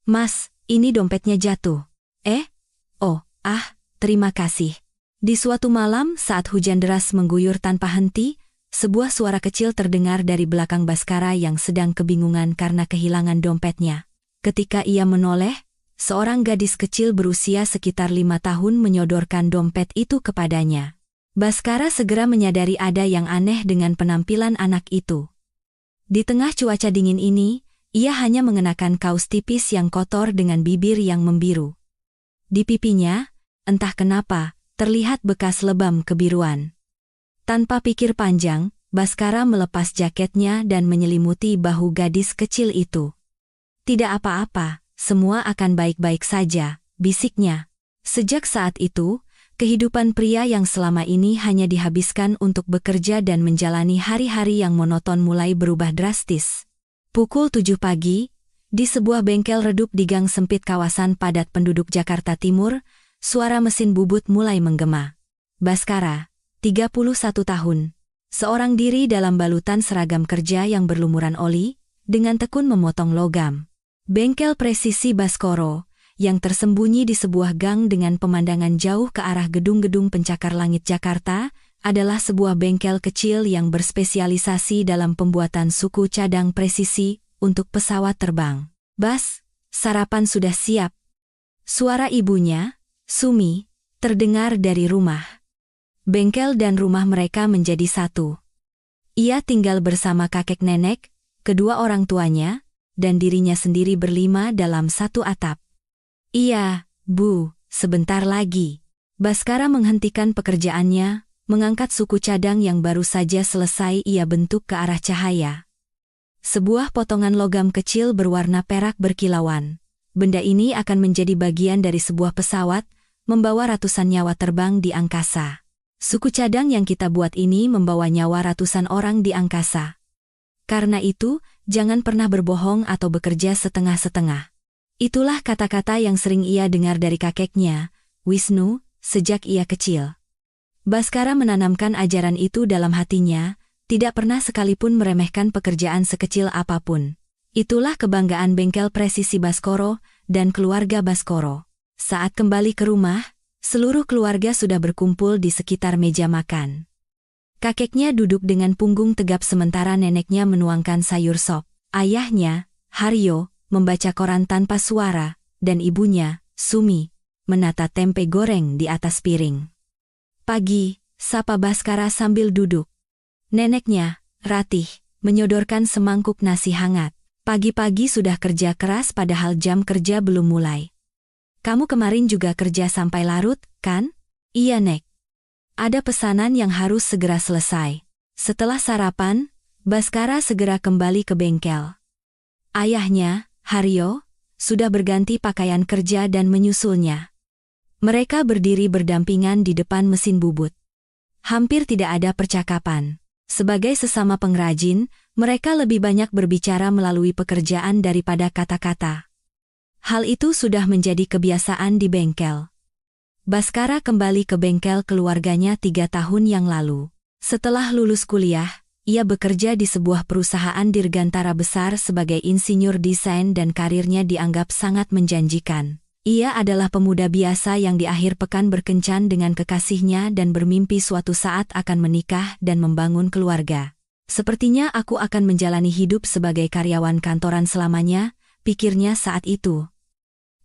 Mas, ini dompetnya jatuh. Terima kasih. Di suatu malam saat hujan deras mengguyur tanpa henti, sebuah suara kecil terdengar dari belakang Baskara yang sedang kebingungan karena kehilangan dompetnya. Ketika ia menoleh, seorang gadis kecil berusia sekitar 5 tahun menyodorkan dompet itu kepadanya. Baskara segera menyadari ada yang aneh dengan penampilan anak itu. Di tengah cuaca dingin ini, ia hanya mengenakan kaos tipis yang kotor dengan bibir yang membiru. Di pipinya, entah kenapa, terlihat bekas lebam kebiruan. Tanpa pikir panjang, Baskara melepas jaketnya dan menyelimuti bahu gadis kecil itu. Tidak apa-apa, semua akan baik-baik saja, bisiknya. Sejak saat itu, kehidupan pria yang selama ini hanya dihabiskan untuk bekerja dan menjalani hari-hari yang monoton mulai berubah drastis. Pukul 7 pagi, di sebuah bengkel redup di gang sempit kawasan padat penduduk Jakarta Timur, suara mesin bubut mulai menggema. Baskara, 31 tahun, seorang diri dalam balutan seragam kerja yang berlumuran oli, dengan tekun memotong logam. Bengkel presisi Baskoro, yang tersembunyi di sebuah gang dengan pemandangan jauh ke arah gedung-gedung pencakar langit Jakarta, adalah sebuah bengkel kecil yang berspesialisasi dalam pembuatan suku cadang presisi untuk pesawat terbang. Bas, sarapan sudah siap. Suara ibunya, Sumi, terdengar dari rumah. Bengkel dan rumah mereka menjadi satu. Ia tinggal bersama kakek nenek, kedua orang tuanya, dan dirinya sendiri berlima dalam satu atap. Iya, Bu, sebentar lagi. Baskara menghentikan pekerjaannya, mengangkat suku cadang yang baru saja selesai ia bentuk ke arah cahaya. Sebuah potongan logam kecil berwarna perak berkilauan. Benda ini akan menjadi bagian dari sebuah pesawat, membawa ratusan nyawa terbang di angkasa. Suku cadang yang kita buat ini membawa nyawa ratusan orang di angkasa. Karena itu, jangan pernah berbohong atau bekerja setengah-setengah. Itulah kata-kata yang sering ia dengar dari kakeknya, Wisnu, sejak ia kecil. Baskara menanamkan ajaran itu dalam hatinya, tidak pernah sekalipun meremehkan pekerjaan sekecil apapun. Itulah kebanggaan bengkel presisi Baskoro dan keluarga Baskoro. Saat kembali ke rumah, seluruh keluarga sudah berkumpul di sekitar meja makan. Kakeknya duduk dengan punggung tegap sementara neneknya menuangkan sayur sop. Ayahnya, Haryo, membaca koran tanpa suara, dan ibunya, Sumi, menata tempe goreng di atas piring. Pagi, sapa Baskara sambil duduk. Neneknya, Ratih, menyodorkan semangkuk nasi hangat. Pagi-pagi sudah kerja keras padahal jam kerja belum mulai. Kamu kemarin juga kerja sampai larut, kan? Iya, Nek. Ada pesanan yang harus segera selesai. Setelah sarapan, Baskara segera kembali ke bengkel. Ayahnya, Haryo, sudah berganti pakaian kerja dan menyusulnya. Mereka berdiri berdampingan di depan mesin bubut. Hampir tidak ada percakapan. Sebagai sesama pengrajin, mereka lebih banyak berbicara melalui pekerjaan daripada kata-kata. Hal itu sudah menjadi kebiasaan di bengkel. Baskara kembali ke bengkel keluarganya 3 tahun yang lalu. Setelah lulus kuliah, ia bekerja di sebuah perusahaan dirgantara besar sebagai insinyur desain dan karirnya dianggap sangat menjanjikan. Ia adalah pemuda biasa yang di akhir pekan berkencan dengan kekasihnya dan bermimpi suatu saat akan menikah dan membangun keluarga. Sepertinya aku akan menjalani hidup sebagai karyawan kantoran selamanya, pikirnya saat itu.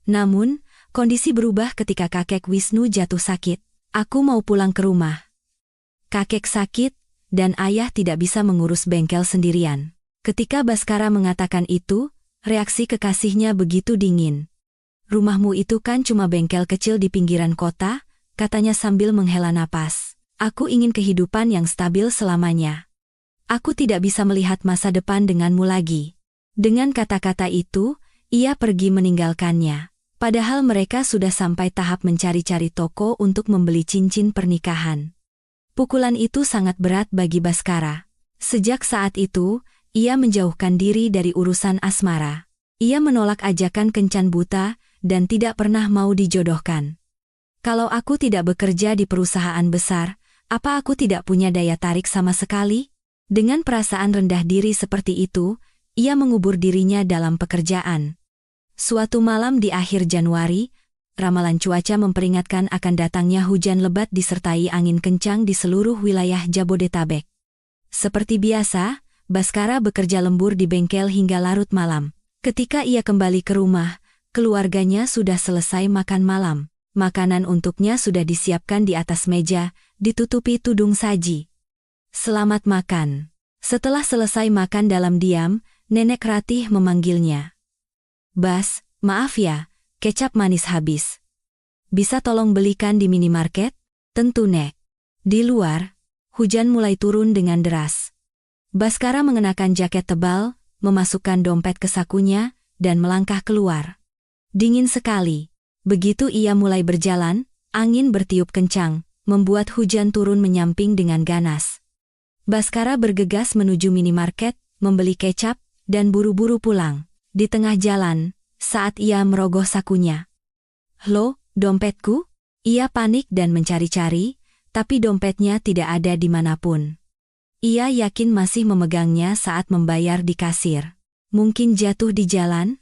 Namun, kondisi berubah ketika kakek Wisnu jatuh sakit. Aku mau pulang ke rumah. Kakek sakit, dan ayah tidak bisa mengurus bengkel sendirian. Ketika Baskara mengatakan itu, reaksi kekasihnya begitu dingin. Rumahmu itu kan cuma bengkel kecil di pinggiran kota, katanya sambil menghela napas. Aku ingin kehidupan yang stabil selamanya. Aku tidak bisa melihat masa depan denganmu lagi. Dengan kata-kata itu, ia pergi meninggalkannya. Padahal mereka sudah sampai tahap mencari-cari toko untuk membeli cincin pernikahan. Pukulan itu sangat berat bagi Baskara. Sejak saat itu, ia menjauhkan diri dari urusan asmara. Ia menolak ajakan kencan buta, dan tidak pernah mau dijodohkan. Kalau aku tidak bekerja di perusahaan besar, apa aku tidak punya daya tarik sama sekali? Dengan perasaan rendah diri seperti itu, ia mengubur dirinya dalam pekerjaan. Suatu malam di akhir Januari, ramalan cuaca memperingatkan akan datangnya hujan lebat disertai angin kencang di seluruh wilayah Jabodetabek. Seperti biasa, Baskara bekerja lembur di bengkel hingga larut malam. Ketika ia kembali ke rumah, keluarganya sudah selesai makan malam. Makanan untuknya sudah disiapkan di atas meja, ditutupi tudung saji. Selamat makan. Setelah selesai makan dalam diam, Nenek Ratih memanggilnya. Bas, maaf ya, kecap manis habis. Bisa tolong belikan di minimarket? Tentu, Nek. Di luar, hujan mulai turun dengan deras. Baskara mengenakan jaket tebal, memasukkan dompet ke sakunya, dan melangkah keluar. Dingin sekali. Begitu ia mulai berjalan, angin bertiup kencang, membuat hujan turun menyamping dengan ganas. Baskara bergegas menuju minimarket, membeli kecap, dan buru-buru pulang. Di tengah jalan, saat ia merogoh sakunya. Loh, dompetku? Ia panik dan mencari-cari, tapi dompetnya tidak ada dimanapun. Ia yakin masih memegangnya saat membayar di kasir. Mungkin jatuh di jalan?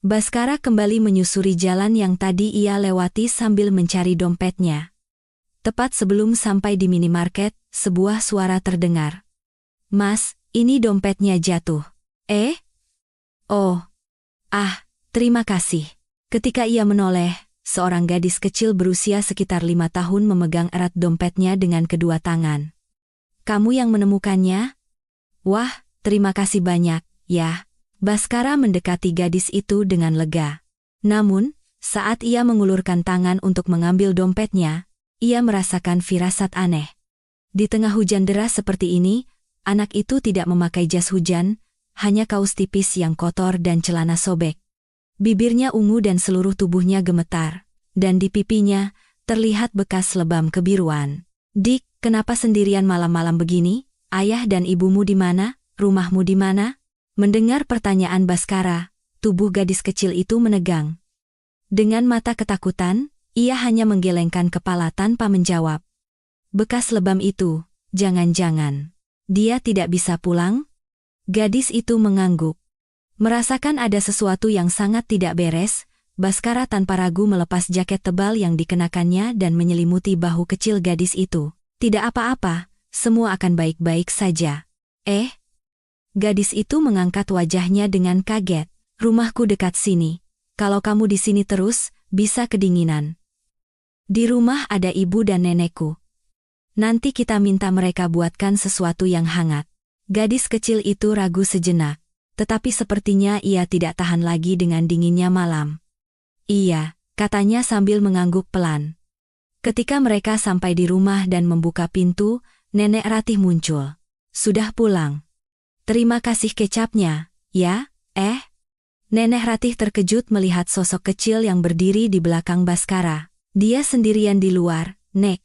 Baskara kembali menyusuri jalan yang tadi ia lewati sambil mencari dompetnya. Tepat sebelum sampai di minimarket, sebuah suara terdengar. Mas, ini dompetnya jatuh. Oh. Terima kasih. Ketika ia menoleh, seorang gadis kecil berusia sekitar 5 tahun memegang erat dompetnya dengan kedua tangan. Kamu yang menemukannya? Wah, terima kasih banyak, ya. Baskara mendekati gadis itu dengan lega. Namun, saat ia mengulurkan tangan untuk mengambil dompetnya, ia merasakan firasat aneh. Di tengah hujan deras seperti ini, anak itu tidak memakai jas hujan, hanya kaos tipis yang kotor dan celana sobek. Bibirnya ungu dan seluruh tubuhnya gemetar, dan di pipinya terlihat bekas lebam kebiruan. Dik, kenapa sendirian malam-malam begini? Ayah dan ibumu di mana? Rumahmu di mana? Mendengar pertanyaan Baskara, tubuh gadis kecil itu menegang. Dengan mata ketakutan, ia hanya menggelengkan kepala tanpa menjawab. Bekas lebam itu, jangan-jangan dia tidak bisa pulang? Gadis itu mengangguk. Merasakan ada sesuatu yang sangat tidak beres, Baskara tanpa ragu melepas jaket tebal yang dikenakannya dan menyelimuti bahu kecil gadis itu. Tidak apa-apa, semua akan baik-baik saja. Gadis itu mengangkat wajahnya dengan kaget. Rumahku dekat sini. Kalau kamu di sini terus, bisa kedinginan. Di rumah ada ibu dan nenekku. Nanti kita minta mereka buatkan sesuatu yang hangat. Gadis kecil itu ragu sejenak, tetapi sepertinya ia tidak tahan lagi dengan dinginnya malam. Iya, katanya sambil mengangguk pelan. Ketika mereka sampai di rumah dan membuka pintu, Nenek Ratih muncul. Sudah pulang. Terima kasih kecapnya, ya, Nenek Ratih terkejut melihat sosok kecil yang berdiri di belakang Baskara. Dia sendirian di luar, Nek.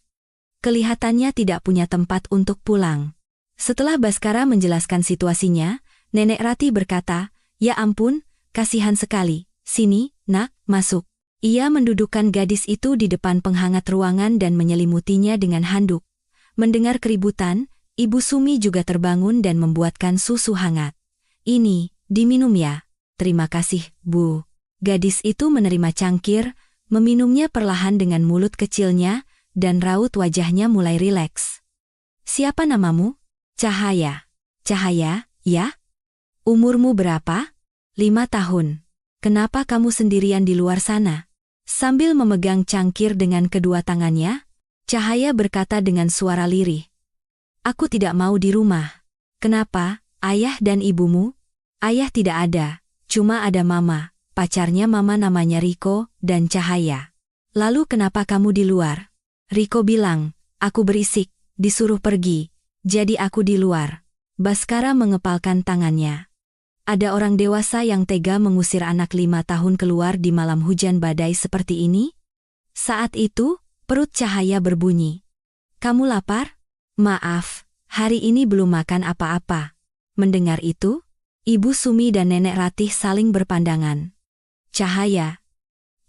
Kelihatannya tidak punya tempat untuk pulang. Setelah Baskara menjelaskan situasinya, Nenek Ratih berkata, ya ampun, kasihan sekali. Sini, nak, masuk. Ia mendudukkan gadis itu di depan penghangat ruangan dan menyelimutinya dengan handuk. Mendengar keributan, Ibu Sumi juga terbangun dan membuatkan susu hangat. Ini, diminum ya. Terima kasih, Bu. Gadis itu menerima cangkir, meminumnya perlahan dengan mulut kecilnya, dan raut wajahnya mulai rileks. Siapa namamu? Cahaya. Cahaya, ya? Umurmu berapa? 5 tahun. Kenapa kamu sendirian di luar sana? Sambil memegang cangkir dengan kedua tangannya, Cahaya berkata dengan suara lirih. Aku tidak mau di rumah. Kenapa, ayah dan ibumu? Ayah tidak ada. Cuma ada mama, pacarnya mama namanya Riko, dan Cahaya. Lalu kenapa kamu di luar? Riko bilang, aku berisik, disuruh pergi, jadi aku di luar. Baskara mengepalkan tangannya. Ada orang dewasa yang tega mengusir anak 5 tahun keluar di malam hujan badai seperti ini? Saat itu, perut Cahaya berbunyi. Kamu lapar? Maaf, hari ini belum makan apa-apa. Mendengar itu, Ibu Sumi dan Nenek Ratih saling berpandangan. Cahaya.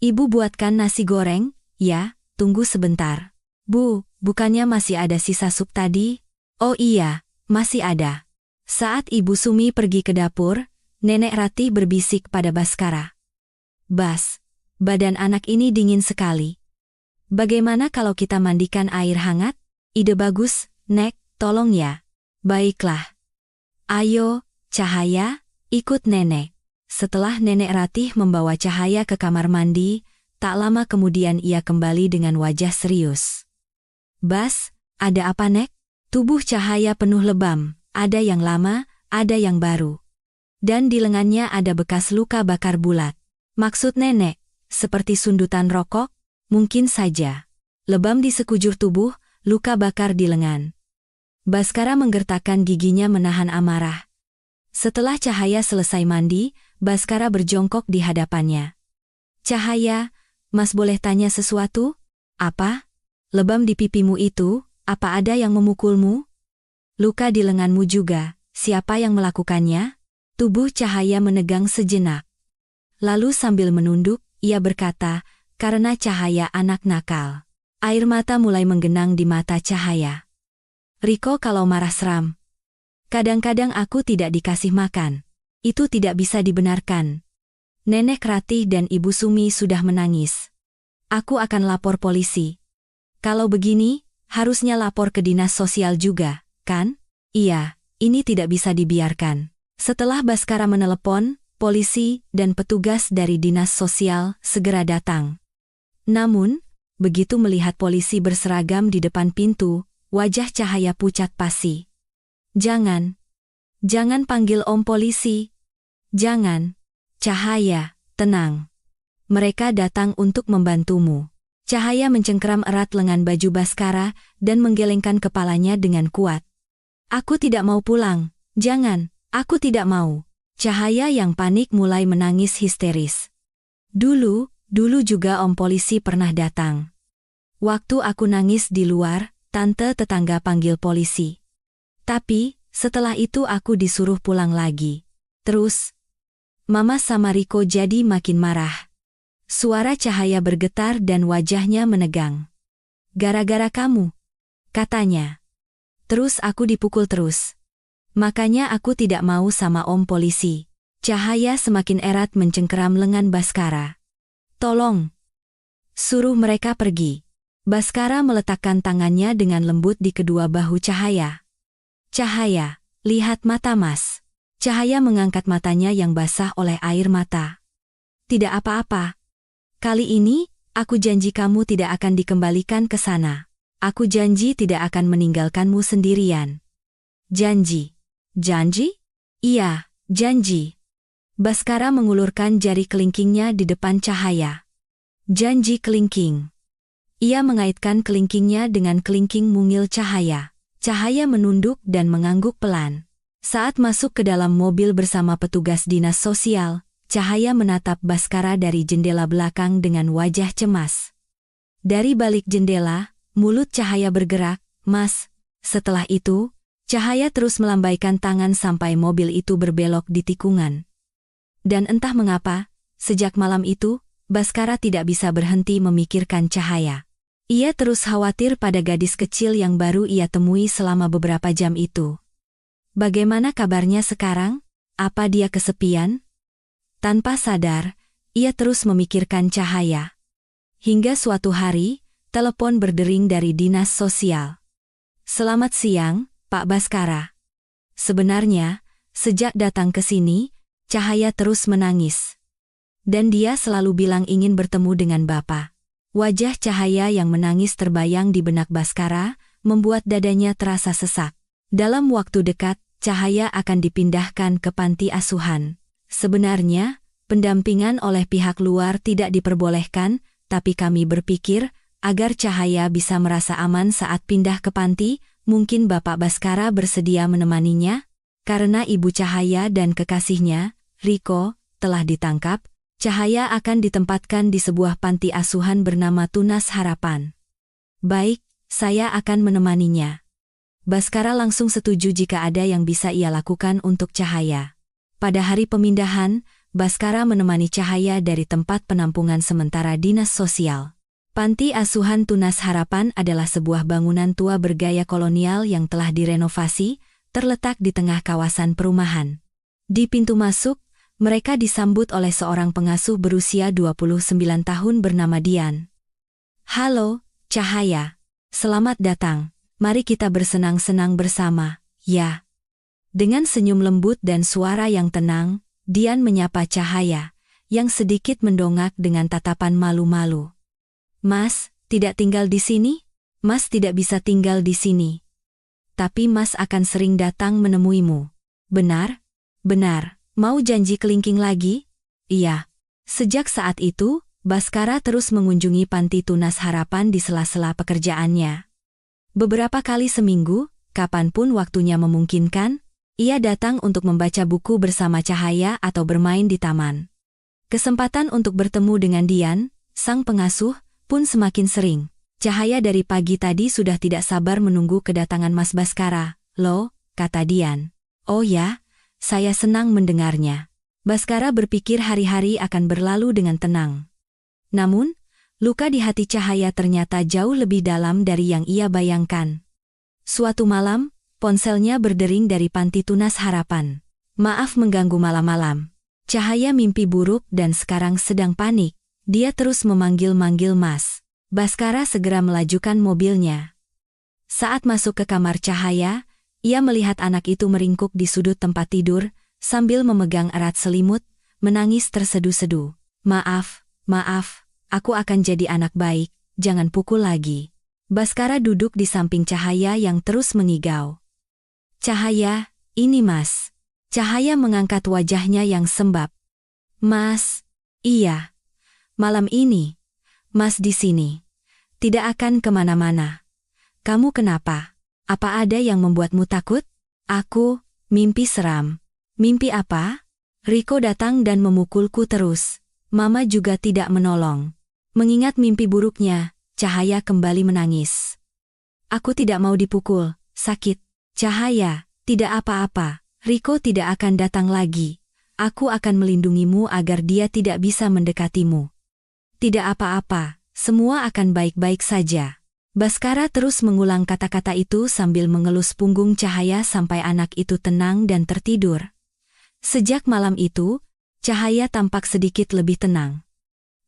Ibu buatkan nasi goreng, ya, tunggu sebentar. Bu, bukannya masih ada sisa sup tadi? Oh iya, masih ada. Saat Ibu Sumi pergi ke dapur, Nenek Ratih berbisik pada Baskara. Bas, badan anak ini dingin sekali. Bagaimana kalau kita mandikan air hangat? Ide bagus, Nek, tolong ya. Baiklah. Ayo, Cahaya, ikut nenek. Setelah Nenek Ratih membawa Cahaya ke kamar mandi, tak lama kemudian ia kembali dengan wajah serius. Bas, ada apa Nek? Tubuh Cahaya penuh lebam, ada yang lama, ada yang baru. Dan di lengannya ada bekas luka bakar bulat. Maksud Nenek, seperti sundutan rokok? Mungkin saja. Lebam di sekujur tubuh, luka bakar di lengan. Baskara menggertakkan giginya menahan amarah. Setelah Cahaya selesai mandi, Baskara berjongkok di hadapannya. Cahaya, Mas boleh tanya sesuatu? Apa? Lebam di pipimu itu, apa ada yang memukulmu? Luka di lenganmu juga, siapa yang melakukannya? Tubuh Cahaya menegang sejenak. Lalu sambil menunduk, ia berkata, karena Cahaya anak nakal. Air mata mulai menggenang di mata Cahaya. Riko kalau marah seram. Kadang-kadang aku tidak dikasih makan. Itu tidak bisa dibenarkan. Nenek Ratih dan Ibu Sumi sudah menangis. Aku akan lapor polisi. Kalau begini, harusnya lapor ke dinas sosial juga, kan? Iya, ini tidak bisa dibiarkan. Setelah Baskara menelepon, polisi dan petugas dari dinas sosial segera datang. Namun, begitu melihat polisi berseragam di depan pintu, wajah Cahaya pucat pasi. Jangan panggil Om polisi. Jangan. Cahaya, tenang. Mereka datang untuk membantumu. Cahaya mencengkeram erat lengan baju Baskara dan menggelengkan kepalanya dengan kuat. Aku tidak mau pulang. Jangan, aku tidak mau. Cahaya yang panik mulai menangis histeris. Dulu juga Om polisi pernah datang. Waktu aku nangis di luar, tante tetangga panggil polisi. Tapi, setelah itu aku disuruh pulang lagi. Terus, Mama sama Riko jadi makin marah. Suara Cahaya bergetar dan wajahnya menegang. Gara-gara kamu, katanya. Terus aku dipukul terus. Makanya aku tidak mau sama Om polisi. Cahaya semakin erat mencengkeram lengan Baskara. Tolong, suruh mereka pergi. Baskara meletakkan tangannya dengan lembut di kedua bahu Cahaya. Cahaya, lihat mata Mas. Cahaya mengangkat matanya yang basah oleh air mata. Tidak apa-apa. Kali ini, aku janji kamu tidak akan dikembalikan ke sana. Aku janji tidak akan meninggalkanmu sendirian. Janji. Janji? Iya, janji. Baskara mengulurkan jari kelingkingnya di depan Cahaya. Janji kelingking. Ia mengaitkan kelingkingnya dengan kelingking mungil Cahaya. Cahaya menunduk dan mengangguk pelan. Saat masuk ke dalam mobil bersama petugas dinas sosial, Cahaya menatap Baskara dari jendela belakang dengan wajah cemas. Dari balik jendela, mulut Cahaya bergerak, Mas. Setelah itu, Cahaya terus melambaikan tangan sampai mobil itu berbelok di tikungan. Dan entah mengapa, sejak malam itu, Baskara tidak bisa berhenti memikirkan Cahaya. Ia terus khawatir pada gadis kecil yang baru ia temui selama beberapa jam itu. Bagaimana kabarnya sekarang? Apa dia kesepian? Tanpa sadar, ia terus memikirkan Cahaya. Hingga suatu hari, telepon berdering dari dinas sosial. Selamat siang, Pak Baskara. Sebenarnya, sejak datang ke sini, Cahaya terus menangis. Dan dia selalu bilang ingin bertemu dengan Bapak. Wajah Cahaya yang menangis terbayang di benak Baskara, membuat dadanya terasa sesak. Dalam waktu dekat, Cahaya akan dipindahkan ke panti asuhan. Sebenarnya, pendampingan oleh pihak luar tidak diperbolehkan, tapi kami berpikir, agar Cahaya bisa merasa aman saat pindah ke panti, mungkin Bapak Baskara bersedia menemaninya? Karena ibu Cahaya dan kekasihnya, Riko, telah ditangkap, Cahaya akan ditempatkan di sebuah panti asuhan bernama Tunas Harapan. Baik, saya akan menemaninya. Baskara langsung setuju jika ada yang bisa ia lakukan untuk Cahaya. Pada hari pemindahan, Baskara menemani Cahaya dari tempat penampungan sementara dinas sosial. Panti asuhan Tunas Harapan adalah sebuah bangunan tua bergaya kolonial yang telah direnovasi, terletak di tengah kawasan perumahan. Di pintu masuk, mereka disambut oleh seorang pengasuh berusia 29 tahun bernama Dian. "Halo, Cahaya. Selamat datang. Mari kita bersenang-senang bersama, ya." Dengan senyum lembut dan suara yang tenang, Dian menyapa Cahaya, yang sedikit mendongak dengan tatapan malu-malu. "Mas, tidak tinggal di sini? Mas tidak bisa tinggal di sini. Tapi Mas akan sering datang menemuimu. Benar? Benar. Mau janji kelingking lagi?" "Iya." Sejak saat itu, Baskara terus mengunjungi panti tunas harapan di sela-sela pekerjaannya. Beberapa kali seminggu, kapanpun waktunya memungkinkan, ia datang untuk membaca buku bersama Cahaya atau bermain di taman. Kesempatan untuk bertemu dengan Dian, sang pengasuh, pun semakin sering. Cahaya dari pagi tadi sudah tidak sabar menunggu kedatangan Mas Baskara. "Loh," kata Dian. "Oh ya, saya senang mendengarnya." Baskara berpikir hari-hari akan berlalu dengan tenang. Namun, luka di hati Cahaya ternyata jauh lebih dalam dari yang ia bayangkan. Suatu malam, ponselnya berdering dari panti tunas harapan. "Maaf mengganggu malam-malam." Cahaya mimpi buruk dan sekarang sedang panik. Dia terus memanggil-manggil Mas. Baskara segera melajukan mobilnya. Saat masuk ke kamar Cahaya, ia melihat anak itu meringkuk di sudut tempat tidur, sambil memegang erat selimut, menangis tersedu-sedu. Maaf, aku akan jadi anak baik, jangan pukul lagi." Baskara duduk di samping Cahaya yang terus mengigau. "Cahaya, ini Mas." Cahaya mengangkat wajahnya yang sembab. "Mas, iya. Malam ini, Mas di sini. Tidak akan kemana-mana. Kamu kenapa? Apa ada yang membuatmu takut?" "Aku, mimpi seram." "Mimpi apa?" "Riko datang dan memukulku terus. Mama juga tidak menolong." Mengingat mimpi buruknya, Cahaya kembali menangis. "Aku tidak mau dipukul, sakit." "Cahaya, tidak apa-apa. Riko tidak akan datang lagi. Aku akan melindungimu agar dia tidak bisa mendekatimu." "Tidak apa-apa, semua akan baik-baik saja." Baskara terus mengulang kata-kata itu sambil mengelus punggung Cahaya sampai anak itu tenang dan tertidur. Sejak malam itu, Cahaya tampak sedikit lebih tenang.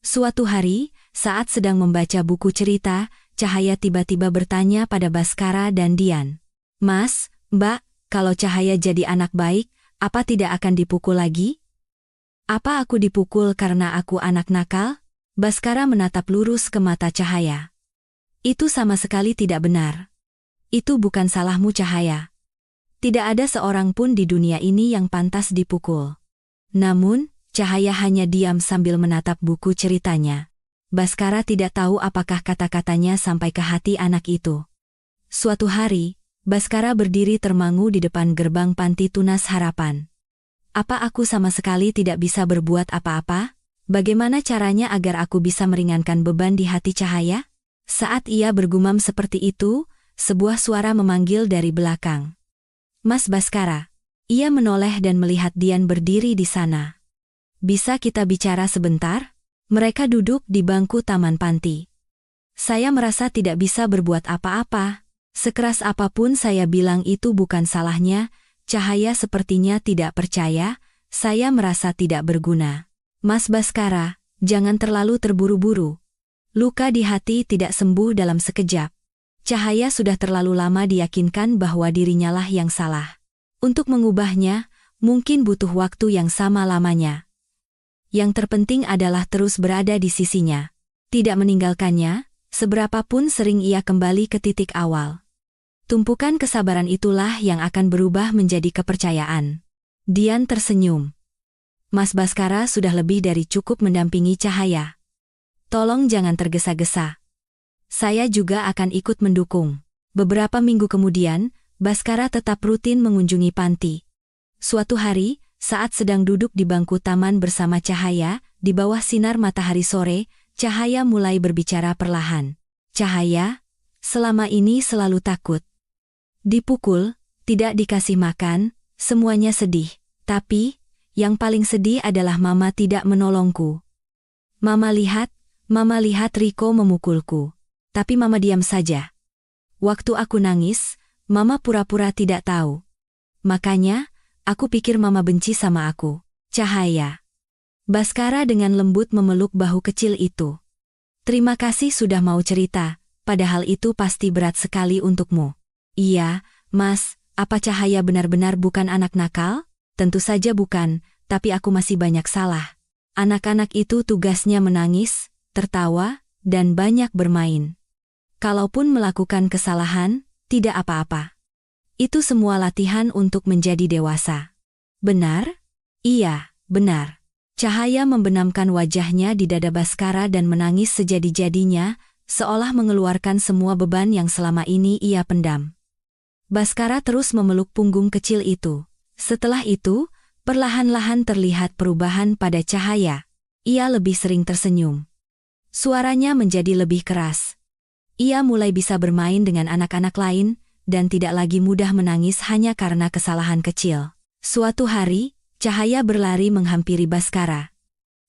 Suatu hari, saat sedang membaca buku cerita, Cahaya tiba-tiba bertanya pada Baskara dan Dian. "Mas, Mbak, kalau Cahaya jadi anak baik, apa tidak akan dipukul lagi?" "Apa aku dipukul karena aku anak nakal?" Baskara menatap lurus ke mata Cahaya. "Itu sama sekali tidak benar. Itu bukan salahmu Cahaya. Tidak ada seorang pun di dunia ini yang pantas dipukul." Namun, Cahaya hanya diam sambil menatap buku ceritanya. Baskara tidak tahu apakah kata-katanya sampai ke hati anak itu. Suatu hari, Baskara berdiri termangu di depan gerbang panti tunas harapan. "Apa aku sama sekali tidak bisa berbuat apa-apa? Bagaimana caranya agar aku bisa meringankan beban di hati Cahaya?" Saat ia bergumam seperti itu, sebuah suara memanggil dari belakang. "Mas Baskara." Ia menoleh dan melihat Dian berdiri di sana. "Bisa kita bicara sebentar?" Mereka duduk di bangku taman panti. "Saya merasa tidak bisa berbuat apa-apa. Sekeras apapun saya bilang itu bukan salahnya." Cahaya sepertinya tidak percaya. "Saya merasa tidak berguna." "Mas Baskara, jangan terlalu terburu-buru. Luka di hati tidak sembuh dalam sekejap. Cahaya sudah terlalu lama diyakinkan bahwa dirinyalah yang salah. Untuk mengubahnya, mungkin butuh waktu yang sama lamanya. Yang terpenting adalah terus berada di sisinya. Tidak meninggalkannya, seberapapun sering ia kembali ke titik awal. Tumpukan kesabaran itulah yang akan berubah menjadi kepercayaan." Dian tersenyum. "Mas Baskara sudah lebih dari cukup mendampingi Cahaya. Tolong jangan tergesa-gesa. Saya juga akan ikut mendukung." Beberapa minggu kemudian, Baskara tetap rutin mengunjungi panti. Suatu hari, saat sedang duduk di bangku taman bersama Cahaya, di bawah sinar matahari sore, Cahaya mulai berbicara perlahan. "Cahaya, selama ini selalu takut. Dipukul, tidak dikasih makan, semuanya sedih. Tapi, yang paling sedih adalah Mama tidak menolongku. Mama lihat Riko memukulku. Tapi Mama diam saja. Waktu aku nangis, Mama pura-pura tidak tahu. Makanya, aku pikir Mama benci sama aku. Cahaya. Baskara dengan lembut memeluk bahu kecil itu. Terima kasih sudah mau cerita, padahal itu pasti berat sekali untukmu. Iya, Mas, apa Cahaya benar-benar bukan anak nakal? Tentu saja bukan, tapi aku masih banyak salah. Anak-anak itu tugasnya menangis, tertawa, dan banyak bermain. Kalaupun melakukan kesalahan, tidak apa-apa. Itu semua latihan untuk menjadi dewasa. Benar? Iya, benar. Cahaya membenamkan wajahnya di dada Baskara dan menangis sejadi-jadinya, seolah mengeluarkan semua beban yang selama ini ia pendam. Baskara terus memeluk punggung kecil itu. Setelah itu, perlahan-lahan terlihat perubahan pada Cahaya. Ia lebih sering tersenyum. Suaranya menjadi lebih keras. Ia mulai bisa bermain dengan anak-anak lain, dan tidak lagi mudah menangis hanya karena kesalahan kecil. Suatu hari, Cahaya berlari menghampiri Baskara.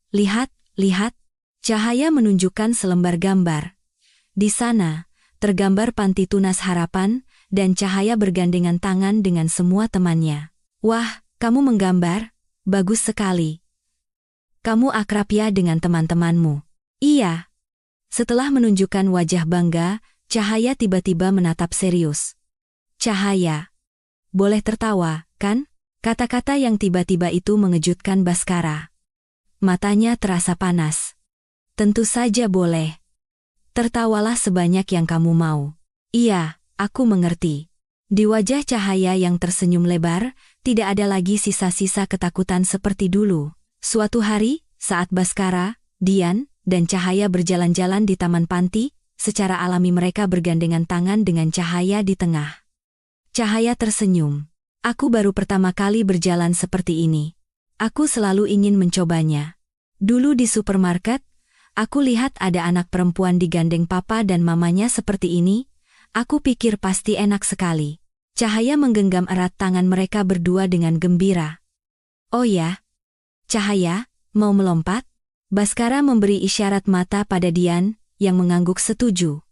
Lihat, lihat. Cahaya menunjukkan selembar gambar. Di sana, tergambar Panti Tunas Harapan, dan Cahaya bergandengan tangan dengan semua temannya. Wah, kamu menggambar? Bagus sekali. Kamu akrab ya dengan teman-temanmu? Iya. Setelah menunjukkan wajah bangga, Cahaya tiba-tiba menatap serius. Cahaya. Boleh tertawa, kan? Kata-kata yang tiba-tiba itu mengejutkan Baskara. Matanya terasa panas. Tentu saja boleh. Tertawalah sebanyak yang kamu mau. Iya, aku mengerti. Di wajah Cahaya yang tersenyum lebar, tidak ada lagi sisa-sisa ketakutan seperti dulu. Suatu hari, saat Baskara, Dian, dan Cahaya berjalan-jalan di taman panti, secara alami mereka bergandengan tangan dengan Cahaya di tengah. Cahaya tersenyum. Aku baru pertama kali berjalan seperti ini. Aku selalu ingin mencobanya. Dulu di supermarket, aku lihat ada anak perempuan digandeng papa dan mamanya seperti ini. Aku pikir pasti enak sekali. Cahaya menggenggam erat tangan mereka berdua dengan gembira. Oh ya? Cahaya, mau melompat? Baskara memberi isyarat mata pada Dian, yang mengangguk setuju.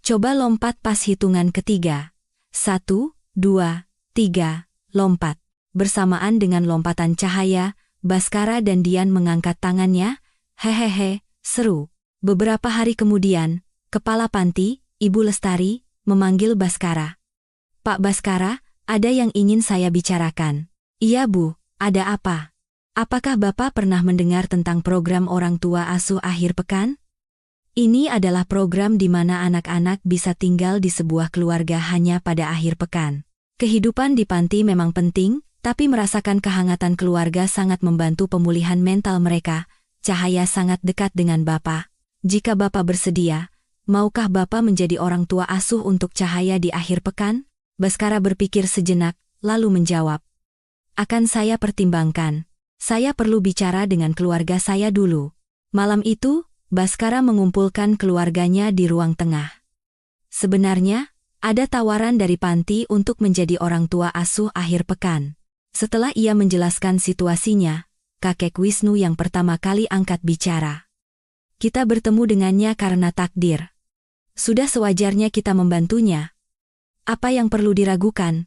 Coba lompat pas hitungan ketiga. 1, 2, 3. Lompat. Bersamaan dengan lompatan Cahaya, Baskara dan Dian mengangkat tangannya. Hehehe, seru. Beberapa hari kemudian, Kepala Panti, Ibu Lestari, memanggil Baskara. Pak Baskara, ada yang ingin saya bicarakan. Iya Bu, ada apa? Apakah Bapak pernah mendengar tentang program orang tua asuh akhir pekan? Ini adalah program di mana anak-anak bisa tinggal di sebuah keluarga hanya pada akhir pekan. Kehidupan di panti memang penting, tapi merasakan kehangatan keluarga sangat membantu pemulihan mental mereka. Cahaya sangat dekat dengan Bapak. Jika Bapak bersedia, maukah Bapak menjadi orang tua asuh untuk Cahaya di akhir pekan? Baskara berpikir sejenak, lalu menjawab. Akan saya pertimbangkan. Saya perlu bicara dengan keluarga saya dulu. Malam itu, Baskara mengumpulkan keluarganya di ruang tengah. Sebenarnya, ada tawaran dari panti untuk menjadi orang tua asuh akhir pekan. Setelah ia menjelaskan situasinya, kakek Wisnu yang pertama kali angkat bicara. Kita bertemu dengannya karena takdir. Sudah sewajarnya kita membantunya. Apa yang perlu diragukan?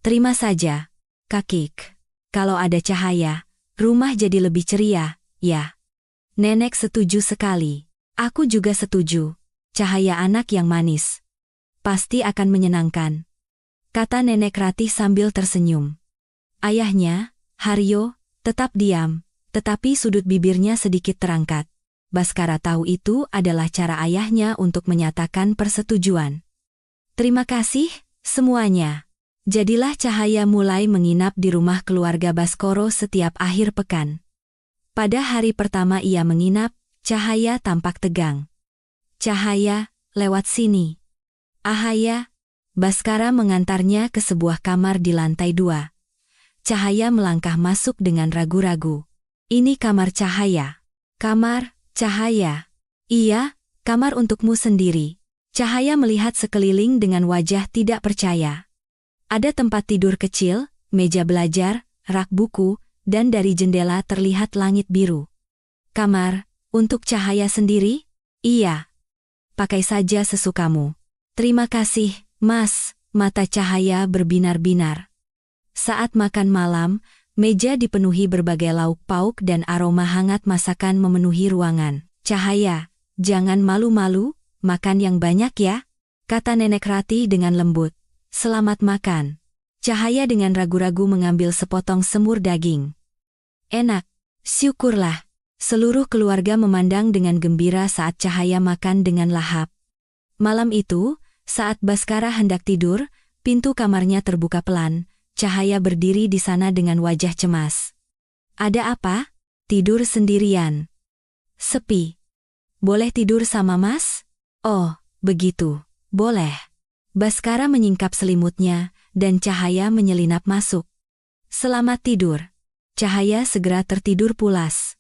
Terima saja, kakek. Kalau ada Cahaya, rumah jadi lebih ceria, ya. Nenek setuju sekali. Aku juga setuju. Cahaya anak yang manis. Pasti akan menyenangkan, kata Nenek Ratih sambil tersenyum. Ayahnya, Haryo, tetap diam, tetapi sudut bibirnya sedikit terangkat. Baskara tahu itu adalah cara ayahnya untuk menyatakan persetujuan. Terima kasih, semuanya. Jadilah Cahaya mulai menginap di rumah keluarga Baskoro setiap akhir pekan. Pada hari pertama ia menginap, Cahaya tampak tegang. Cahaya, lewat sini. Ahaya, Baskara mengantarnya ke sebuah kamar di lantai 2. Cahaya melangkah masuk dengan ragu-ragu. Ini kamar Cahaya. Kamar, Cahaya. Iya, kamar untukmu sendiri. Cahaya melihat sekeliling dengan wajah tidak percaya. Ada tempat tidur kecil, meja belajar, rak buku, dan dari jendela terlihat langit biru. Kamar, untuk Cahaya sendiri? Iya. Pakai saja sesukamu. Terima kasih, Mas, mata Cahaya berbinar-binar. Saat makan malam, Meja dipenuhi berbagai lauk pauk dan aroma hangat masakan memenuhi ruangan. "Cahaya, jangan malu-malu, makan yang banyak ya," kata Nenek Ratih dengan lembut. "Selamat makan." Cahaya dengan ragu-ragu mengambil sepotong semur daging. "Enak, syukurlah." Seluruh keluarga memandang dengan gembira saat Cahaya makan dengan lahap. Malam itu, saat Baskara hendak tidur, pintu kamarnya terbuka pelan. Cahaya berdiri di sana dengan wajah cemas. "Ada apa? Tidur sendirian?" "Sepi. Boleh tidur sama Mas?" "Oh, begitu. Boleh." Baskara menyingkap selimutnya, dan Cahaya menyelinap masuk. "Selamat tidur." Cahaya segera tertidur pulas.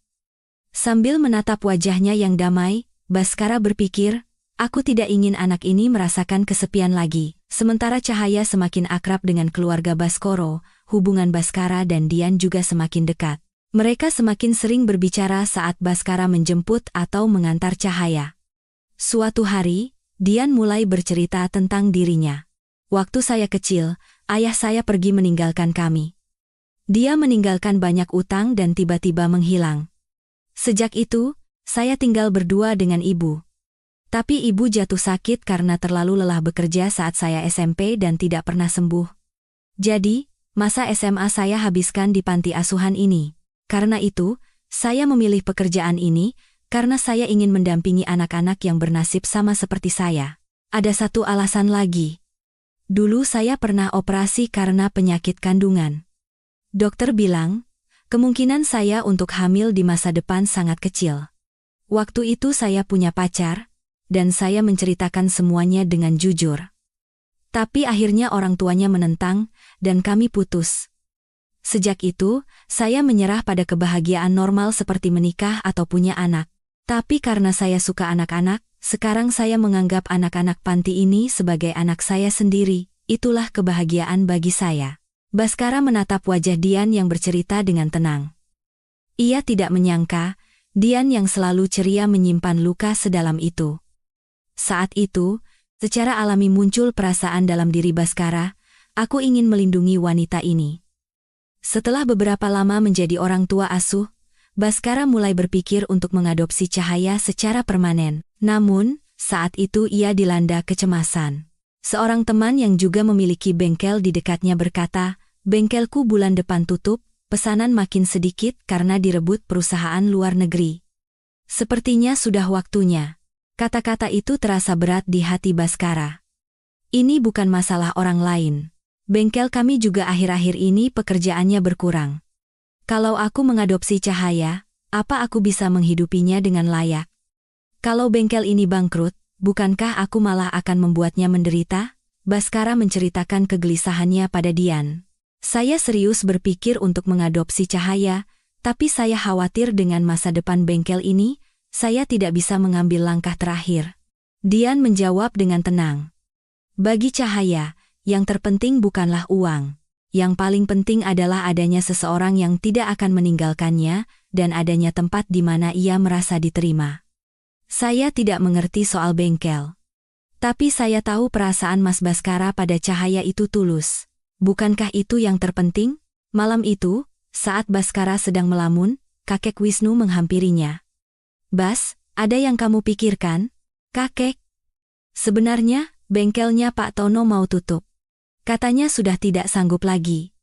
Sambil menatap wajahnya yang damai, Baskara berpikir, "Aku tidak ingin anak ini merasakan kesepian lagi." Sementara Cahaya semakin akrab dengan keluarga Baskoro, hubungan Baskara dan Dian juga semakin dekat. Mereka semakin sering berbicara saat Baskara menjemput atau mengantar Cahaya. Suatu hari, Dian mulai bercerita tentang dirinya. "Waktu saya kecil, ayah saya pergi meninggalkan kami. Dia meninggalkan banyak utang dan tiba-tiba menghilang. Sejak itu, saya tinggal berdua dengan ibu. Tapi ibu jatuh sakit karena terlalu lelah bekerja saat saya SMP dan tidak pernah sembuh. Jadi, masa SMA saya habiskan di panti asuhan ini. Karena itu, saya memilih pekerjaan ini, karena saya ingin mendampingi anak-anak yang bernasib sama seperti saya. Ada satu alasan lagi. Dulu saya pernah operasi karena penyakit kandungan. Dokter bilang, kemungkinan saya untuk hamil di masa depan sangat kecil. Waktu itu saya punya pacar, dan saya menceritakan semuanya dengan jujur. Tapi akhirnya orang tuanya menentang, dan kami putus. Sejak itu, saya menyerah pada kebahagiaan normal seperti menikah atau punya anak. Tapi karena saya suka anak-anak, sekarang saya menganggap anak-anak panti ini sebagai anak saya sendiri. Itulah kebahagiaan bagi saya." Baskara menatap wajah Dian yang bercerita dengan tenang. Ia tidak menyangka, Dian yang selalu ceria menyimpan luka sedalam itu. Saat itu, secara alami muncul perasaan dalam diri Baskara, "Aku ingin melindungi wanita ini." Setelah beberapa lama menjadi orang tua asuh, Baskara mulai berpikir untuk mengadopsi Cahaya secara permanen. Namun, saat itu ia dilanda kecemasan. Seorang teman yang juga memiliki bengkel di dekatnya berkata, "Bengkelku bulan depan tutup, pesanan makin sedikit karena direbut perusahaan luar negeri. Sepertinya sudah waktunya." Kata-kata itu terasa berat di hati Baskara. "Ini bukan masalah orang lain. Bengkel kami juga akhir-akhir ini pekerjaannya berkurang. Kalau aku mengadopsi Cahaya, apa aku bisa menghidupinya dengan layak? Kalau bengkel ini bangkrut, bukankah aku malah akan membuatnya menderita?" Baskara menceritakan kegelisahannya pada Dian. "Saya serius berpikir untuk mengadopsi Cahaya, tapi saya khawatir dengan masa depan bengkel ini, saya tidak bisa mengambil langkah terakhir." Dian menjawab dengan tenang. "Bagi Cahaya, yang terpenting bukanlah uang. Yang paling penting adalah adanya seseorang yang tidak akan meninggalkannya, dan adanya tempat di mana ia merasa diterima. Saya tidak mengerti soal bengkel. Tapi saya tahu perasaan Mas Baskara pada Cahaya itu tulus. Bukankah itu yang terpenting?" Malam itu, saat Baskara sedang melamun, kakek Wisnu menghampirinya. "Bas, ada yang kamu pikirkan, kakek?" "Sebenarnya, bengkelnya Pak Tono mau tutup. Katanya sudah tidak sanggup lagi.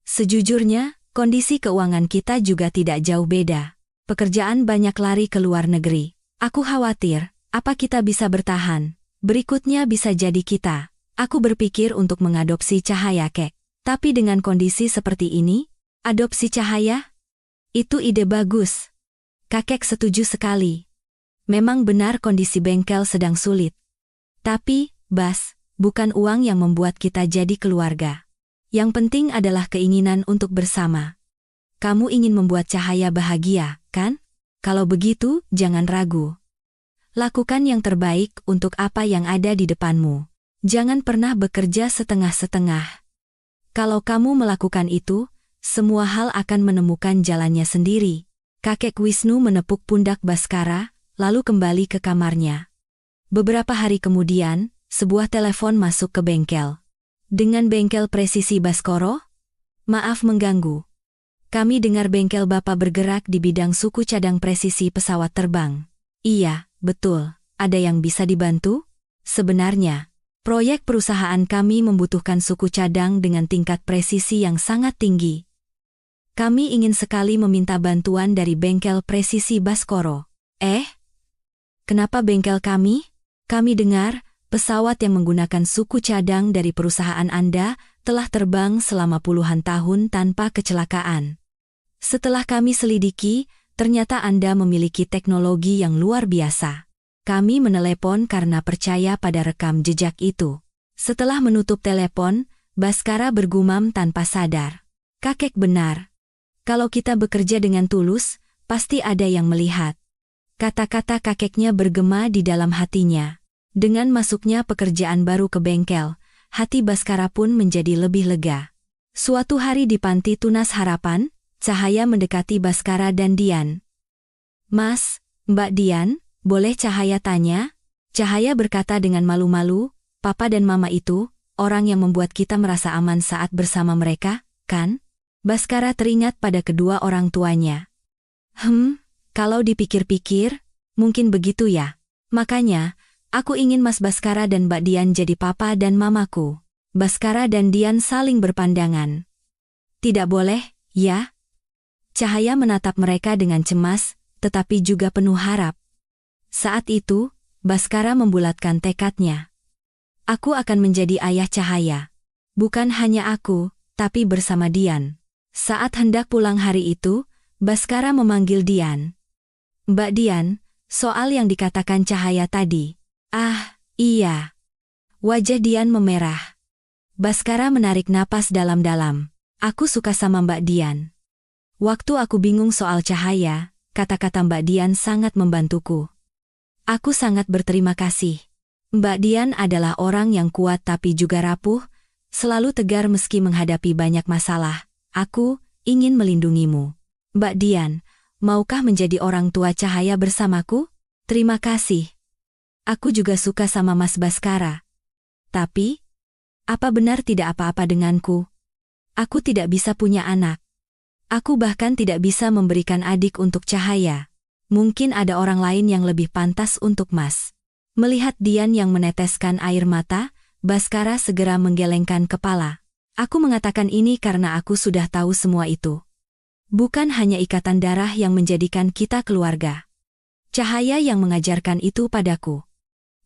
Sejujurnya, kondisi keuangan kita juga tidak jauh beda. Pekerjaan banyak lari ke luar negeri. Aku khawatir, apa kita bisa bertahan? Berikutnya bisa jadi kita. Aku berpikir untuk mengadopsi Cahaya, kek. Tapi dengan kondisi seperti ini, adopsi Cahaya? Itu ide bagus." Kakek setuju sekali. Memang benar kondisi bengkel sedang sulit. Tapi, Bas, bukan uang yang membuat kita jadi keluarga. Yang penting adalah keinginan untuk bersama. Kamu ingin membuat Cahaya bahagia, kan? Kalau begitu, jangan ragu. Lakukan yang terbaik untuk apa yang ada di depanmu. Jangan pernah bekerja setengah-setengah. Kalau kamu melakukan itu, semua hal akan menemukan jalannya sendiri. Kakek Wisnu menepuk pundak Baskara, lalu kembali ke kamarnya. Beberapa hari kemudian, sebuah telepon masuk ke bengkel. "Dengan bengkel presisi Baskoro? Maaf mengganggu." Kami dengar bengkel Bapak bergerak di bidang suku cadang presisi pesawat terbang. Iya, betul. Ada yang bisa dibantu? Sebenarnya, proyek perusahaan kami membutuhkan suku cadang dengan tingkat presisi yang sangat tinggi. Kami ingin sekali meminta bantuan dari bengkel presisi Baskoro. Kenapa bengkel kami? Kami dengar, pesawat yang menggunakan suku cadang dari perusahaan Anda telah terbang selama puluhan tahun tanpa kecelakaan. Setelah kami selidiki, ternyata Anda memiliki teknologi yang luar biasa. Kami menelepon karena percaya pada rekam jejak itu. Setelah menutup telepon, Baskara bergumam tanpa sadar. Kakek benar. Kalau kita bekerja dengan tulus, pasti ada yang melihat. Kata-kata kakeknya bergema di dalam hatinya. Dengan masuknya pekerjaan baru ke bengkel, hati Baskara pun menjadi lebih lega. Suatu hari di panti tunas harapan, Cahaya mendekati Baskara dan Dian. Mas, Mbak Dian, boleh Cahaya tanya? Cahaya berkata dengan malu-malu, Papa dan Mama itu, orang yang membuat kita merasa aman saat bersama mereka, kan? Baskara teringat pada kedua orang tuanya. Kalau dipikir-pikir, mungkin begitu ya. Makanya, aku ingin Mas Baskara dan Mbak Dian jadi Papa dan Mamaku. Baskara dan Dian saling berpandangan. Tidak boleh, ya? Cahaya menatap mereka dengan cemas, tetapi juga penuh harap. Saat itu, Baskara membulatkan tekadnya. Aku akan menjadi ayah Cahaya. Bukan hanya aku, tapi bersama Dian. Saat hendak pulang hari itu, Baskara memanggil Dian. Mbak Dian, soal yang dikatakan Cahaya tadi. Iya. Wajah Dian memerah. Baskara menarik napas dalam-dalam. Aku suka sama Mbak Dian. Waktu aku bingung soal Cahaya, kata-kata Mbak Dian sangat membantuku. Aku sangat berterima kasih. Mbak Dian adalah orang yang kuat tapi juga rapuh, selalu tegar meski menghadapi banyak masalah. Aku ingin melindungimu. Mbak Dian, maukah menjadi orang tua Cahaya bersamaku? Terima kasih. Aku juga suka sama Mas Baskara. Tapi, apa benar tidak apa-apa denganku? Aku tidak bisa punya anak. Aku bahkan tidak bisa memberikan adik untuk Cahaya. Mungkin ada orang lain yang lebih pantas untuk Mas. Melihat Dian yang meneteskan air mata, Baskara segera menggelengkan kepala. Aku mengatakan ini karena aku sudah tahu semua itu. Bukan hanya ikatan darah yang menjadikan kita keluarga. Cahaya yang mengajarkan itu padaku.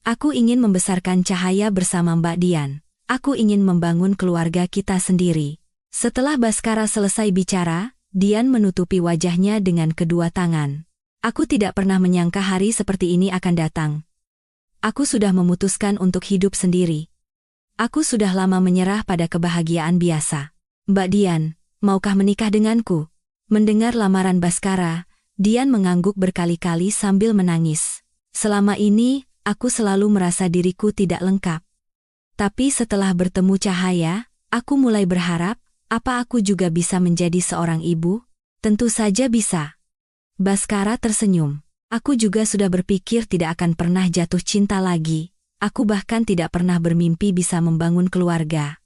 Aku ingin membesarkan Cahaya bersama Mbak Dian. Aku ingin membangun keluarga kita sendiri. Setelah Baskara selesai bicara, Dian menutupi wajahnya dengan kedua tangan. Aku tidak pernah menyangka hari seperti ini akan datang. Aku sudah memutuskan untuk hidup sendiri. Aku sudah lama menyerah pada kebahagiaan biasa. Mbak Dian, maukah menikah denganku? Mendengar lamaran Baskara, Dian mengangguk berkali-kali sambil menangis. Selama ini, aku selalu merasa diriku tidak lengkap. Tapi setelah bertemu Cahaya, aku mulai berharap, apa aku juga bisa menjadi seorang ibu? Tentu saja bisa. Baskara tersenyum. Aku juga sudah berpikir tidak akan pernah jatuh cinta lagi. Aku bahkan tidak pernah bermimpi bisa membangun keluarga.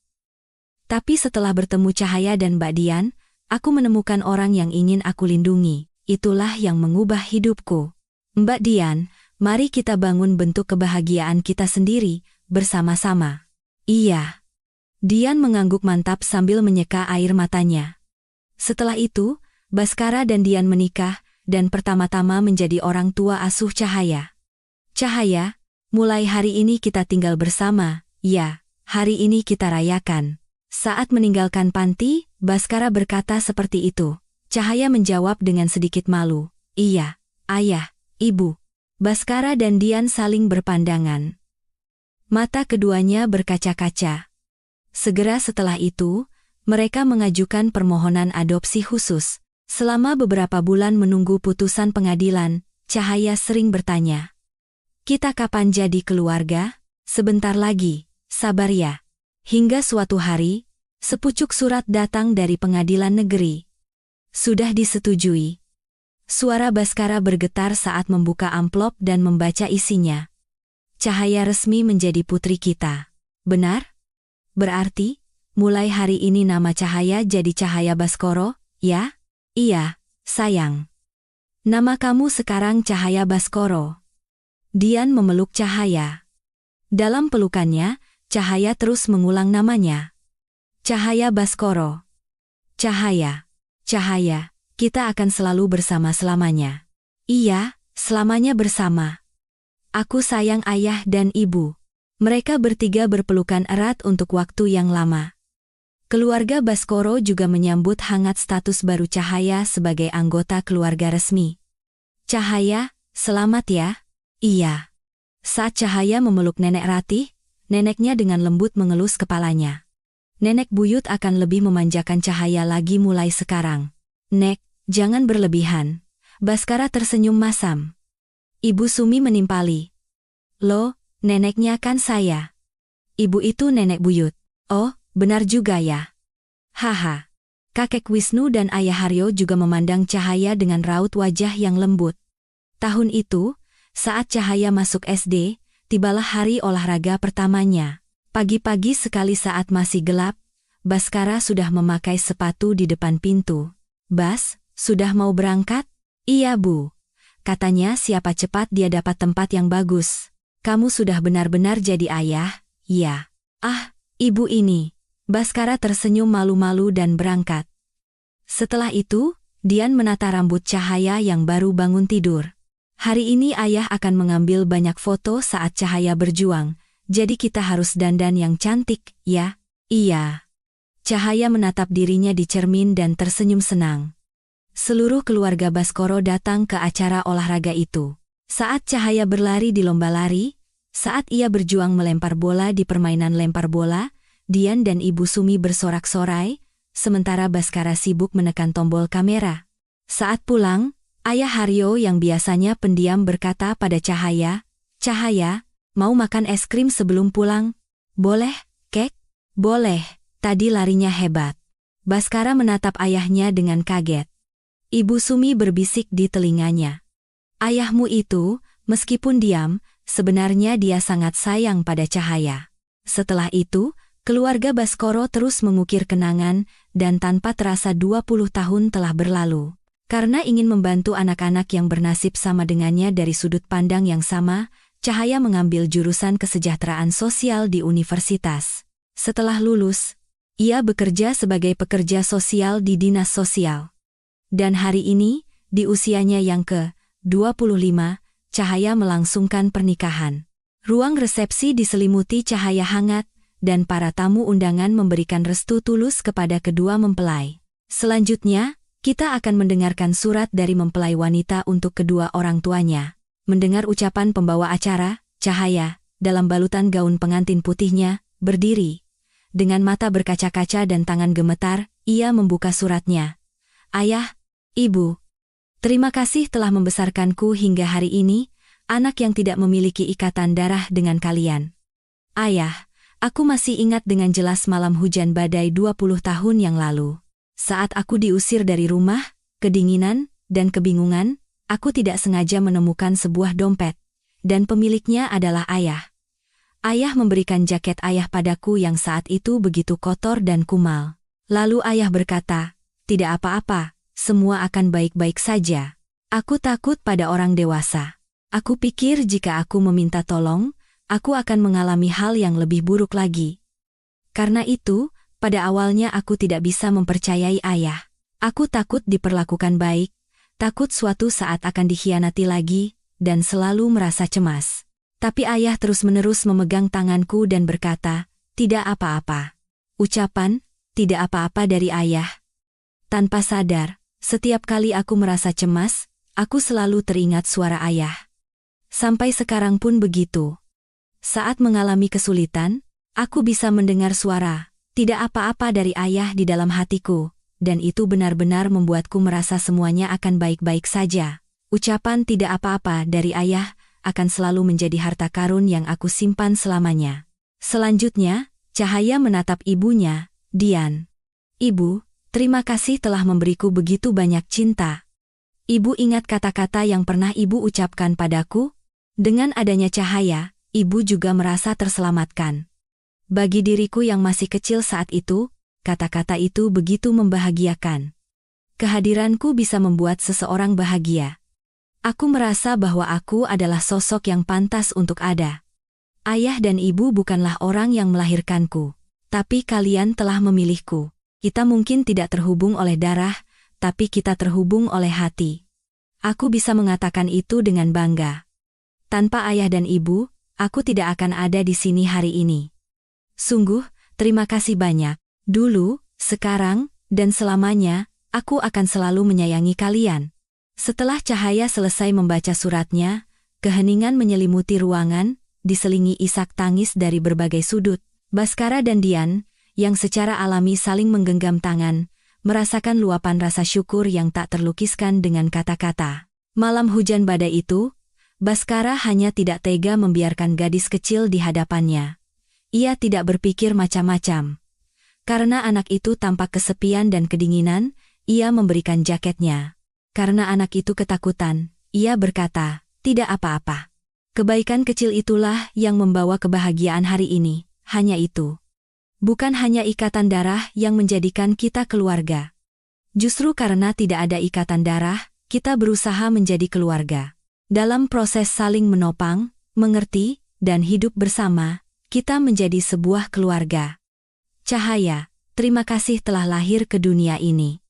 Tapi setelah bertemu Cahaya dan Mbak Dian, aku menemukan orang yang ingin aku lindungi. Itulah yang mengubah hidupku. Mbak Dian, mari kita bangun bentuk kebahagiaan kita sendiri, bersama-sama. Iya. Dian mengangguk mantap sambil menyeka air matanya. Setelah itu, Baskara dan Dian menikah, dan pertama-tama menjadi orang tua asuh Cahaya. Cahaya, mulai hari ini kita tinggal bersama, ya, hari ini kita rayakan. Saat meninggalkan panti, Baskara berkata seperti itu. Cahaya menjawab dengan sedikit malu, iya, ayah, ibu. Baskara dan Dian saling berpandangan. Mata keduanya berkaca-kaca. Segera setelah itu, mereka mengajukan permohonan adopsi khusus. Selama beberapa bulan menunggu putusan pengadilan, Cahaya sering bertanya, "Kita kapan jadi keluarga?" "Sebentar lagi, sabar ya." Hingga suatu hari, sepucuk surat datang dari pengadilan negeri. Sudah disetujui. Suara Baskara bergetar saat membuka amplop dan membaca isinya. Cahaya resmi menjadi putri kita. Benar? Berarti, mulai hari ini nama Cahaya jadi Cahaya Baskoro, ya? Iya, sayang. Nama kamu sekarang Cahaya Baskoro. Dian memeluk Cahaya. Dalam pelukannya, Cahaya terus mengulang namanya. Cahaya Baskoro. Cahaya. Cahaya, kita akan selalu bersama selamanya. Iya, selamanya bersama. Aku sayang ayah dan ibu. Mereka bertiga berpelukan erat untuk waktu yang lama. Keluarga Baskoro juga menyambut hangat status baru Cahaya sebagai anggota keluarga resmi. Cahaya, selamat ya. Iya. Saat Cahaya memeluk Nenek Ratih, neneknya dengan lembut mengelus kepalanya. Nenek buyut akan lebih memanjakan Cahaya lagi mulai sekarang. Nek, jangan berlebihan. Baskara tersenyum masam. Ibu Sumi menimpali. Loh, neneknya kan saya. Ibu itu nenek buyut. Oh, benar juga ya. Haha. Kakek Wisnu dan Ayah Haryo juga memandang Cahaya dengan raut wajah yang lembut. Tahun itu, saat Cahaya masuk SD, tibalah hari olahraga pertamanya. Pagi-pagi sekali saat masih gelap, Baskara sudah memakai sepatu di depan pintu. Bas, sudah mau berangkat? Iya Bu. Katanya siapa cepat dia dapat tempat yang bagus. Kamu sudah benar-benar jadi ayah, ya. Ah, ibu ini. Baskara tersenyum malu-malu dan berangkat. Setelah itu, Dian menata rambut Cahaya yang baru bangun tidur. Hari ini ayah akan mengambil banyak foto saat Cahaya berjuang, jadi kita harus dandan yang cantik, ya? Iya. Cahaya menatap dirinya di cermin dan tersenyum senang. Seluruh keluarga Baskoro datang ke acara olahraga itu. Saat Cahaya berlari di lomba lari, saat ia berjuang melempar bola di permainan lempar bola, Dian dan Ibu Sumi bersorak-sorai, sementara Baskara sibuk menekan tombol kamera. Saat pulang, Ayah Haryo yang biasanya pendiam berkata pada Cahaya, "Cahaya, mau makan es krim sebelum pulang?" "Boleh, Kek?" "Boleh." Tadi larinya hebat. Baskara menatap ayahnya dengan kaget. Ibu Sumi berbisik di telinganya. "Ayahmu itu, meskipun diam, sebenarnya dia sangat sayang pada Cahaya." Setelah itu, keluarga Baskoro terus mengukir kenangan dan tanpa terasa 20 tahun telah berlalu. Karena ingin membantu anak-anak yang bernasib sama dengannya dari sudut pandang yang sama, Cahaya mengambil jurusan kesejahteraan sosial di universitas. Setelah lulus, ia bekerja sebagai pekerja sosial di dinas sosial. Dan hari ini, di usianya yang ke-25, Cahaya melangsungkan pernikahan. Ruang resepsi diselimuti cahaya hangat, dan para tamu undangan memberikan restu tulus kepada kedua mempelai. Selanjutnya, kita akan mendengarkan surat dari mempelai wanita untuk kedua orang tuanya. Mendengar ucapan pembawa acara, Cahaya, dalam balutan gaun pengantin putihnya, berdiri. Dengan mata berkaca-kaca dan tangan gemetar, ia membuka suratnya. "Ayah, Ibu, terima kasih telah membesarkanku hingga hari ini, anak yang tidak memiliki ikatan darah dengan kalian. Ayah, aku masih ingat dengan jelas malam hujan badai 20 tahun yang lalu. Saat aku diusir dari rumah, kedinginan, dan kebingungan, aku tidak sengaja menemukan sebuah dompet. Dan pemiliknya adalah ayah. Ayah memberikan jaket ayah padaku yang saat itu begitu kotor dan kumal. Lalu ayah berkata, 'Tidak apa-apa, semua akan baik-baik saja.' Aku takut pada orang dewasa. Aku pikir jika aku meminta tolong, aku akan mengalami hal yang lebih buruk lagi. Karena itu, pada awalnya aku tidak bisa mempercayai ayah. Aku takut diperlakukan baik, takut suatu saat akan dikhianati lagi, dan selalu merasa cemas. Tapi ayah terus-menerus memegang tanganku dan berkata, 'Tidak apa-apa.' Ucapan, 'tidak apa-apa' dari ayah. Tanpa sadar, setiap kali aku merasa cemas, aku selalu teringat suara ayah. Sampai sekarang pun begitu. Saat mengalami kesulitan, aku bisa mendengar suara, 'Tidak apa-apa' dari ayah di dalam hatiku, dan itu benar-benar membuatku merasa semuanya akan baik-baik saja. Ucapan 'tidak apa-apa' dari ayah akan selalu menjadi harta karun yang aku simpan selamanya." Selanjutnya, Cahaya menatap ibunya, Dian. "Ibu, terima kasih telah memberiku begitu banyak cinta. Ibu ingat kata-kata yang pernah ibu ucapkan padaku? Dengan adanya Cahaya, ibu juga merasa terselamatkan. Bagi diriku yang masih kecil saat itu, kata-kata itu begitu membahagiakan. Kehadiranku bisa membuat seseorang bahagia. Aku merasa bahwa aku adalah sosok yang pantas untuk ada. Ayah dan ibu bukanlah orang yang melahirkanku, tapi kalian telah memilihku. Kita mungkin tidak terhubung oleh darah, tapi kita terhubung oleh hati. Aku bisa mengatakan itu dengan bangga. Tanpa ayah dan ibu, aku tidak akan ada di sini hari ini. Sungguh, terima kasih banyak. Dulu, sekarang, dan selamanya, aku akan selalu menyayangi kalian. Setelah Cahaya selesai membaca suratnya, keheningan menyelimuti ruangan, diselingi isak tangis dari berbagai sudut. Baskara dan Dian, yang secara alami saling menggenggam tangan, merasakan luapan rasa syukur yang tak terlukiskan dengan kata-kata. Malam hujan badai itu, Baskara hanya tidak tega membiarkan gadis kecil di hadapannya. Ia tidak berpikir macam-macam. Karena anak itu tampak kesepian dan kedinginan, ia memberikan jaketnya. Karena anak itu ketakutan, ia berkata, "Tidak apa-apa. Kebaikan kecil itulah yang membawa kebahagiaan hari ini, hanya itu. Bukan hanya ikatan darah yang menjadikan kita keluarga. Justru karena tidak ada ikatan darah, kita berusaha menjadi keluarga. Dalam proses saling menopang, mengerti, dan hidup bersama, kita menjadi sebuah keluarga. Cahaya, terima kasih telah lahir ke dunia ini."